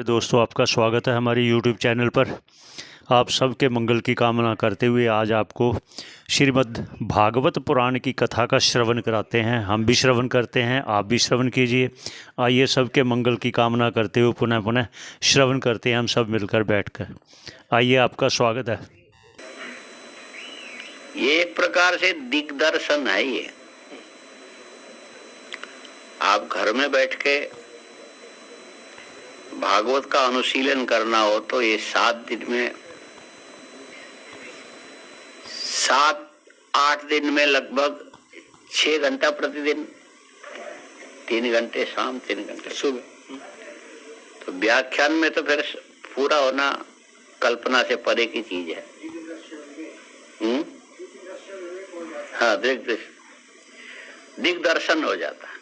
दोस्तों, आपका स्वागत है हमारे YouTube चैनल पर। आप सबके मंगल की कामना करते हुए आज आपको श्रीमद् भागवत पुराण की कथा का श्रवण कराते हैं। हम भी श्रवण करते हैं, आप भी श्रवण कीजिए। आइए, सबके मंगल की कामना करते हुए पुनः पुनः श्रवण करते हैं हम सब मिलकर बैठकर। आइए, आपका स्वागत है। ये एक प्रकार से दिग्दर्शन है। ये आप घर में बैठ के भागवत का अनुशीलन करना हो तो ये 7 दिन में 7-8 दिन में लगभग 6 घंटा प्रतिदिन, 3 घंटे शाम, 3 घंटे सुबह। तो व्याख्यान में तो फिर पूरा होना कल्पना से परे की चीज है। हाँ, दिग्दर्शन हो जाता है।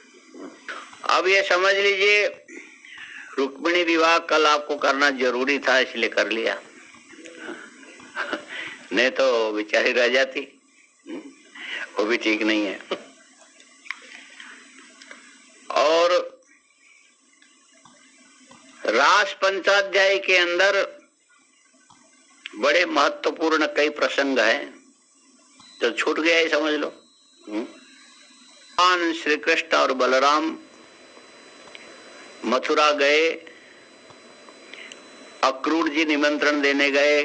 अब ये समझ लीजिए, रुक्मिणी विवाह कल आपको करना जरूरी था, इसलिए कर लिया, नहीं तो बेचारी रह जाती। वो भी ठीक नहीं है। और रास पंचाध्याय के अंदर बड़े महत्वपूर्ण कई प्रसंग हैं जो छूट गया है, समझ लो। भगवान श्री कृष्ण और बलराम मथुरा गए, अक्रूर जी निमंत्रण देने गए,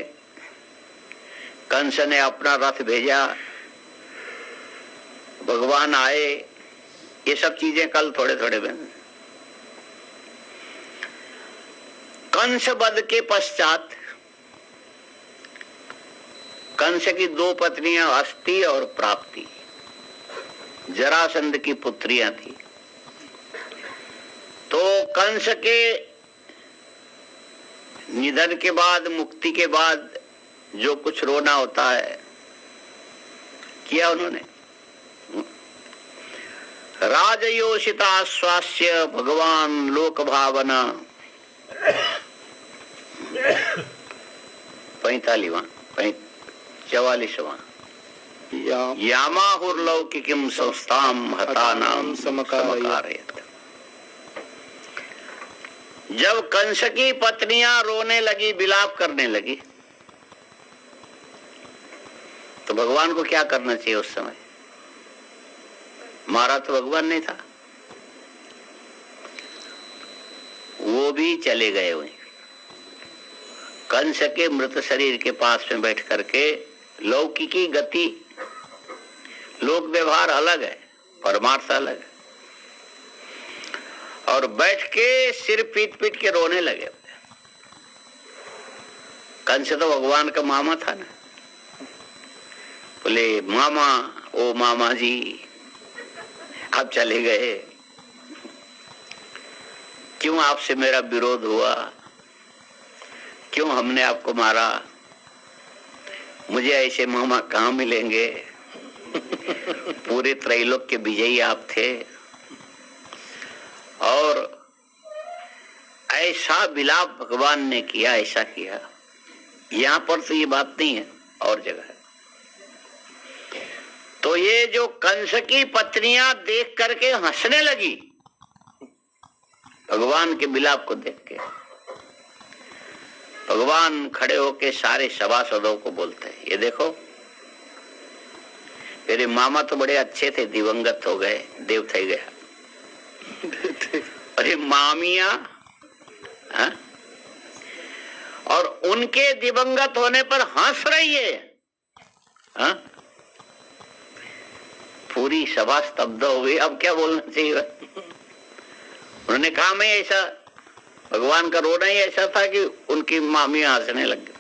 कंस ने अपना रथ भेजा, भगवान आए, ये सब चीजें कल थोड़े थोड़े में। कंस वध के पश्चात कंस की 2 पत्नियां अस्ति और प्राप्ति जरासंध की पुत्रियां थी। तो कंस के निधन के बाद, मुक्ति के बाद जो कुछ रोना होता है किया उन्होंने। राजयोषिताश्वास्य भगवान लोक भावना 44वां यामाहुर्लौकिकीं संस्थां हतानां समकारयत्। जब कंस की पत्नियां रोने लगी, विलाप करने लगी, तो भगवान को क्या करना चाहिए उस समय? मारा तो भगवान नहीं था, वो भी चले गए हुए। कंस के मृत शरीर के पास में बैठ करके लौकिकी गति, लोक व्यवहार अलग है, परमार्थ अलग है, और बैठ के सिर पीट पीट के रोने लगे। कंस तो भगवान का मामा था ना। बोले, मामा, ओ मामा जी, आप चले गए, क्यों आपसे मेरा विरोध हुआ, क्यों हमने आपको मारा? मुझे ऐसे मामा कहाँ मिलेंगे? पूरे त्रैलोक के विजयी आप थे, और ऐसा विलाप भगवान ने किया, ऐसा किया। यहां पर तो ये बात नहीं है, और जगह है। तो ये जो कंस की पत्नियां देख करके हंसने लगी भगवान के विलाप को देख के, भगवान खड़े होके सारे सभासदों को बोलते हैं, ये देखो, मेरे मामा तो बड़े अच्छे थे, दिवंगत हो गए, देव थे गया। अरे मामिया, हाँ? और उनके दिवंगत होने पर हंस रही है, हाँ? पूरी सभा स्तब्ध हो गई। अब क्या बोलना चाहिए? उन्होंने कहा, मैं ऐसा, भगवान का रोना ही ऐसा था कि उनकी मामियां हंसने लग गई।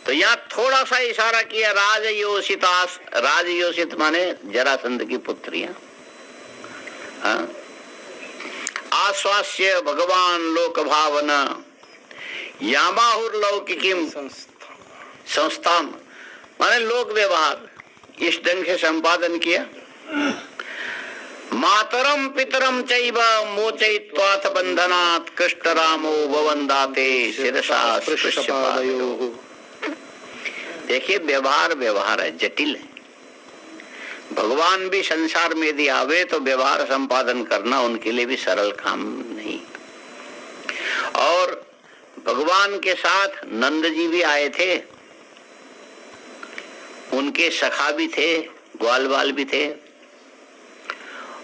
तो यहाँ थोड़ा सा इशारा किया, राजयोषित माने जरासंध की पुत्रियां, हाँ? आश्वास्य भगवान लोक भावना यामाहुर्लौकिकीं संस्थां माने लोक व्यवहार इस ढंग से संपादन किया। मातरम पितरम चैव मोचयित्वाथ बंधनात् कृष्ण रामो ववंदाते शिरसा स्पृश्यपादयोः। देखिए, व्यवहार है, जटिल है। भगवान भी संसार में यदि आवे तो व्यवहार संपादन करना उनके लिए भी सरल काम नहीं। भगवान के साथ नंद जी भी आए थे, उनके सखा भी थे, ग्वाल बाल भी थे,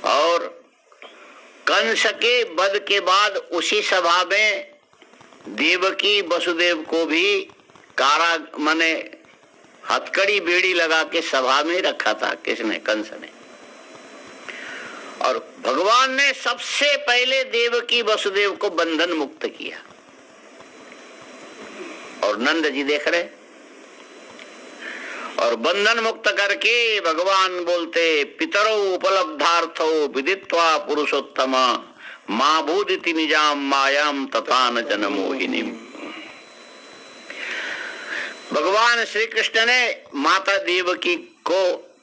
और कंस के वध के बाद उसी सभा में देवकी वसुदेव को भी कारा माने हथकड़ी बेड़ी लगा के सभा में रखा था। किसने? कंस ने। और भगवान ने सबसे पहले देवकी वसुदेव को बंधन मुक्त किया, और नंद जी देख रहे, और बंधन मुक्त करके भगवान बोलते, पितरो उपलब्धार्थो विदित्वा पुरुषोत्तम मां भूदिति निजाम मायाम तथा न जनमोहिनी। भगवान श्री कृष्ण ने माता देवकी को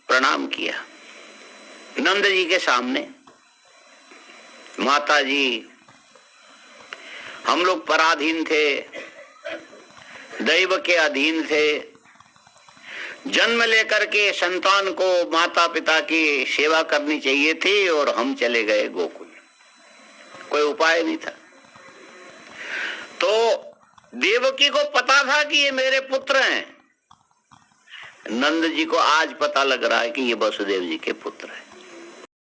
प्रणाम किया नंद जी के सामने। माता जी, हम लोग पराधीन थे, दैव के अधीन थे, जन्म लेकर के संतान को माता पिता की सेवा करनी चाहिए थी, और हम चले गए गोकुल, कोई उपाय नहीं था। तो देवकी को पता था कि ये मेरे पुत्र हैं, नंद जी को आज पता लग रहा है कि ये वसुदेव जी के पुत्र हैं।